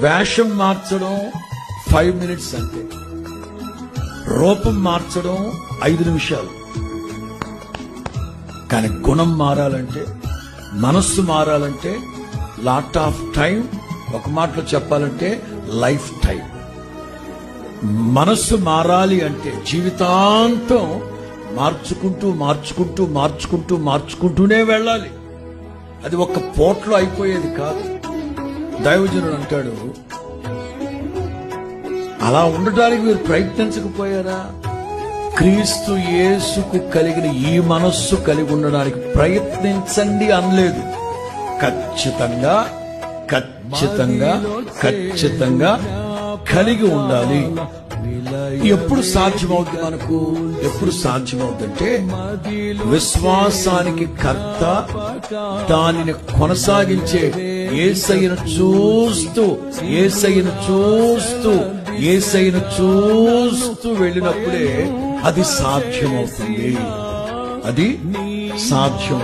వేషం మార్చడం 5 minutes అంతే, రూపం మార్చడం 5 నిమిషాలు. కానీ గుణం మారాలంటే, మనస్సు మారాలంటే లాట్ ఆఫ్ టైం. ఒక మాటలో చెప్పాలంటే లైఫ్ టైం. మనస్సు మారాలి అంటే జీవితాంతం మార్చుకుంటూ మార్చుకుంటూ మార్చుకుంటూ మార్చుకుంటూనే వెళ్ళాలి. అది ఒక్క పోట్లో అయిపోయేది కాదు. దైవజనుడు అంటాడు, అలా ఉండటానికి మీరు ప్రయత్నించకపోయారా? క్రీస్తు యేసుకు కలిగిన ఈ మనస్సు కలిగి ఉండడానికి ప్రయత్నించండి అనలేదు. ఖచ్చితంగా ఖచ్చితంగా ఖచ్చితంగా కలిగి ఉండాలి. ఎప్పుడు సాధ్యమవుతుంది మనకు? ఎప్పుడు సాధ్యమవుతుందంటే విశ్వాసానికి కర్త, దానిని కొనసాగించే యేసయ్యను చూస్తూ యేసయ్యను చూస్తూ యేసయ్యను చూస్తూ వెళ్ళినప్పుడే అది సాధ్యమవుతుంది. అది సాధ్యం.